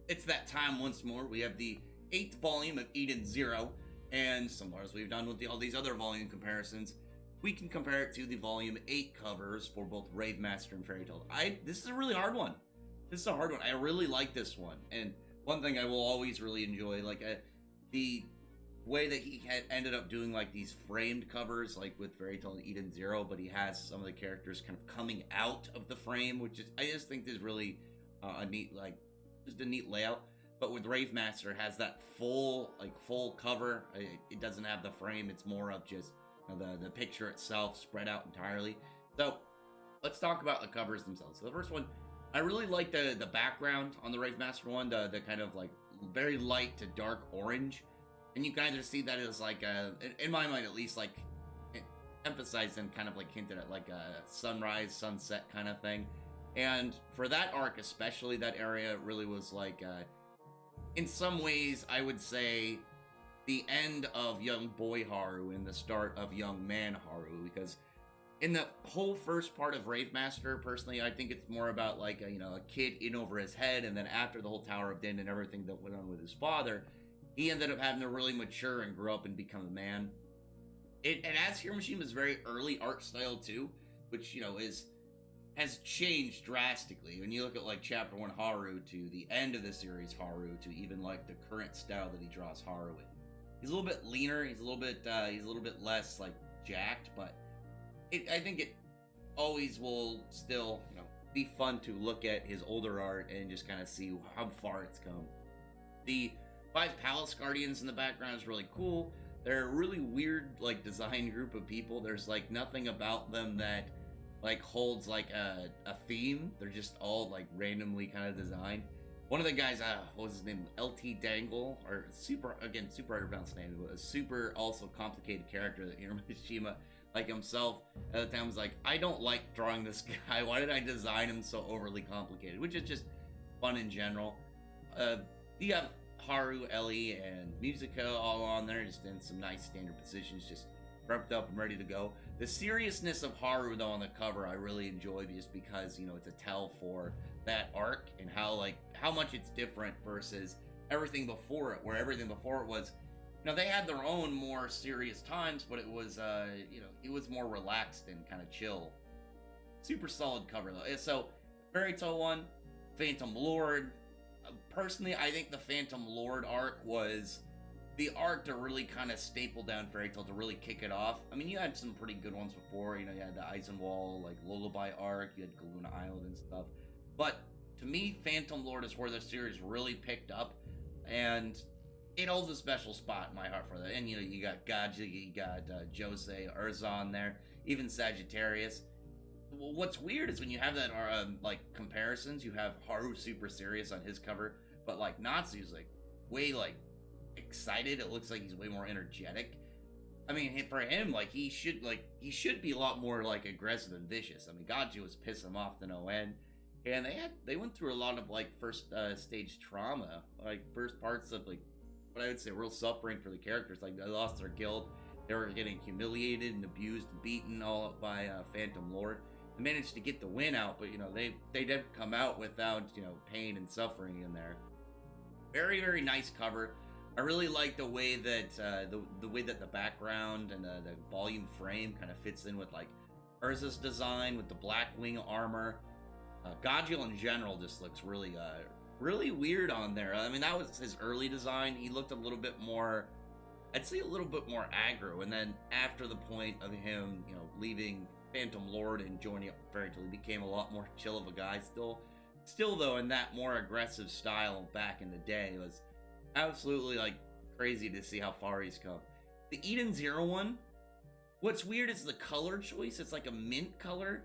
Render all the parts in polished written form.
It's that time once more. We have the 8th volume of Eden Zero, and similar as we've done with all these other volume comparisons, we can compare it to the volume 8 covers for both Rave Master and Fairy Tail. This is a really hard one. This is a hard one. I really like this one, and one thing I will always really enjoy, like the way that he had ended up doing like these framed covers, like with Fairy Tail and Eden Zero, but he has some of the characters kind of coming out of the frame, which is, I just think is really a neat, like, just a neat layout. But with Rave Master, it has that full cover. It doesn't have the frame. It's more of just the picture itself spread out entirely. So let's talk about the covers themselves. So the first one, I really like the background on the Rave Master one, the kind of like very light to dark orange. And you kind of see that as like in my mind at least, like emphasized and kind of like hinted at like a sunrise, sunset kind of thing. And for that arc especially, that area really was like, in some ways, I would say the end of young boy Haru and the start of young man Haru, because in the whole first part of Rave Master, personally, I think it's more about like a kid in over his head, and then after the whole Tower of Din and everything that went on with his father, he ended up having to really mature and grow up and become a man. And as Hiro Mishima's very early art style too, which has changed drastically. When you look at like chapter 1 Haru to the end of the series Haru to even like the current style that he draws Haru in, he's a little bit leaner. He's a little bit less like jacked, but I think it always will still be fun to look at his older art and just kind of see how far it's come. The 5 Palace Guardians in the background is really cool. They're a really weird like design group of people. There's like nothing about them that like holds like a theme. They're just all like randomly kind of designed. One of the guys, what was his name? LT Dangle, or super hard to pronounce name, but a super also complicated character that Hiro Mishima, like himself at the time, was like, I don't like drawing this guy. Why did I design him so overly complicated? Which is just fun in general. You have Haru, Ellie, and Musica all on there, just in some nice standard positions, just prepped up and ready to go. The seriousness of Haru though on the cover I really enjoy, just because it's a tell for that arc and how much it's different versus everything before it, where everything before it was they had their own more serious times, but it was it was more relaxed and kind of chill. Super solid cover though. So Fairy Tail 1, Phantom Lord. Personally, I think the Phantom Lord arc was the arc to really kind of staple down Fairy Tail, to really kick it off. I mean, you had some pretty good ones before. You had the Eisenwall, like Lullaby arc. You had Galuna Island and stuff. But to me, Phantom Lord is where the series really picked up, and it holds a special spot in my heart for that. And you got Gaji, you got Jose, Urza on there, even Sagittarius. What's weird is when you have that like comparisons, you have Haru super serious on his cover, but like Natsu's like way like excited. It looks like he's way more energetic. I mean, for him, like he should be a lot more like aggressive and vicious. I mean, Gaji was pissing him off to no end, and they went through a lot of like first stage trauma, like first parts of like what I would say real suffering for the characters. Like they lost their guild, they were getting humiliated and abused and beaten all by Phantom Lord. They managed to get the win out, but they didn't come out without pain and suffering in there. Very, very nice cover. I really like the way that the way that the background and the volume frame kind of fits in with like Urza's design with the black wing armor. Gajiel in general just looks really really weird on there. I mean, that was his early design. He looked a little bit more, I'd say a little bit more aggro, and then after the point of him leaving Phantom Lord and joining up with Fairy Tail, he became a lot more chill of a guy. Still though, in that more aggressive style back in the day, it was absolutely like crazy to see how far he's come. The Eden Zero one, what's weird is the color choice. It's like a mint color.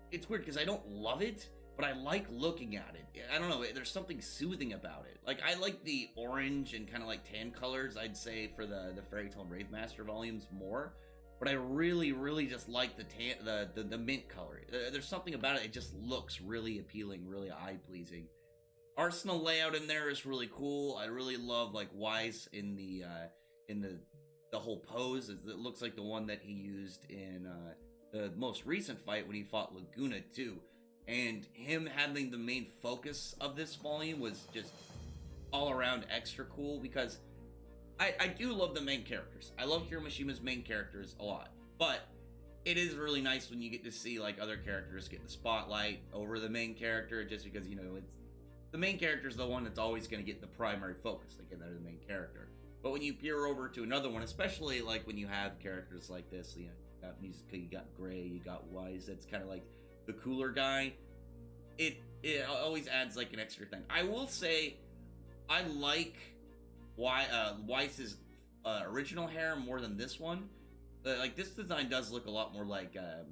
It's weird because I don't love it, but I like looking at it. I don't know, there's something soothing about it. Like I like the orange and kind of like tan colors, I'd say, for the Fairy Tail and Rave Master volumes more. But I really, really just like the mint color. There's something about it. It just looks really appealing, really eye-pleasing. Arsenal layout in there is really cool. I really love like Weiss in the whole pose. It looks like the one that he used in the most recent fight when he fought Laguna too. and him having the main focus of this volume was just all around extra cool, because I do love the main characters. I love Hiromishima's main characters a lot, but it is really nice when you get to see like other characters get the spotlight over the main character, just because, you know, it's the main character is the one that's always going to get the primary focus, like, they're the main character. But when you peer over to another one, especially like when you have characters like this, you know, you got Musica, you got Gray, you got Wise, that's kind of like the cooler guy, it always adds like an extra thing. I will say I like Weiss's original hair more than this one. Like, this design does look a lot more like a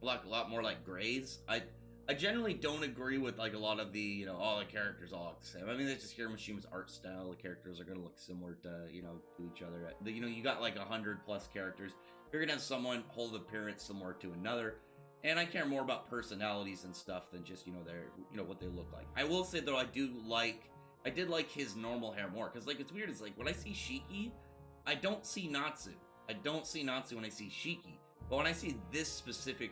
lot more like Gray's. I generally don't agree with like a lot of the, you know, all the characters all look the same. I mean, that's just Hiromishima's art style. The characters are gonna look similar to, you know, to each other. You know, you got like 100+ characters. You're gonna have someone hold appearance similar to another. And I care more about personalities and stuff than just, you know, their, you know, what they look like. I will say though, I did like his normal hair more, because like, it's weird, it's like when I see Shiki, I don't see Natsu. I don't see Natsu when I see Shiki. But when I see this specific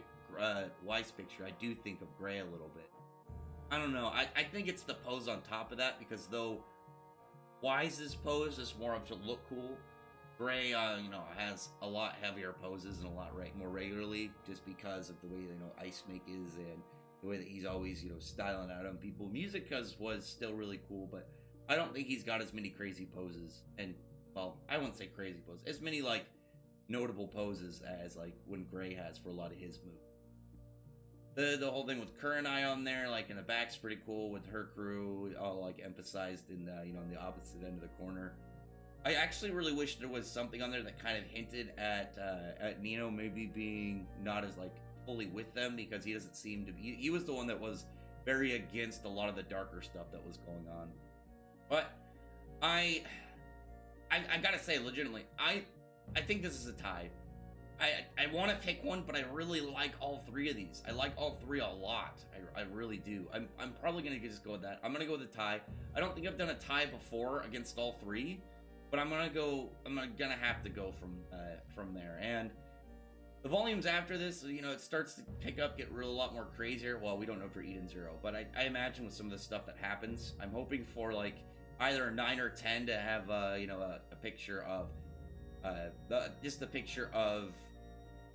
Weiss picture, I do think of Gray a little bit. I don't know. I think it's the pose on top of that, because though Weiss's pose is more of to look cool, Gray, you know, has a lot heavier poses and a lot more regularly, just because of the way, you know, Ice Make is, and the way that he's always, you know, styling out on people. Musica's was still really cool, but I don't think he's got as many crazy poses, and, well, I wouldn't say crazy poses, as many, like, notable poses as, like, when Gray has for a lot of his moves. The whole thing with Kurenai on there, like, in the back's pretty cool, with her crew all, like, emphasized in the, you know, on the opposite end of the corner. I actually really wish there was something on there that kind of hinted at Nino maybe being not as, like, fully with them, because he doesn't seem to be. He was the one that was very against a lot of the darker stuff that was going on. But I gotta say, legitimately, I think this is a tie. I want to pick one, but I really like all three of these. I like all three a lot. I really do. I'm probably gonna just go with that. I'm gonna go with a tie. I don't think I've done a tie before against all three, but I'm gonna have to go from there. And the volumes after this, you know, it starts to pick up, get a lot more crazier. Well, we don't know for Eden Zero, but I imagine with some of the stuff that happens, I'm hoping for like either a 9 or 10 to have you know, a picture of just a picture of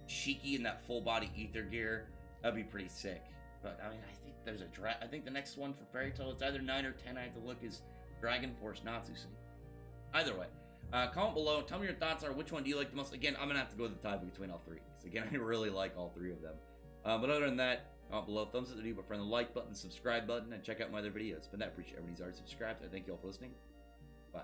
Shiki in that full body ether gear. That'd be pretty sick. But I mean, I think there's I think the next one for Fairy Tail, it's either 9 or 10. I have to look, is Dragon Force Natsuki. Either way, comment below. Tell me your thoughts are. Which one do you like the most? Again, I'm gonna have to go with the tie between all three. So again, I really like all three of them. But other than that, comment below. Thumbs up the video, friend, the like button, subscribe button, and check out my other videos. But I appreciate everybody's already subscribed. I thank you all for listening. Bye.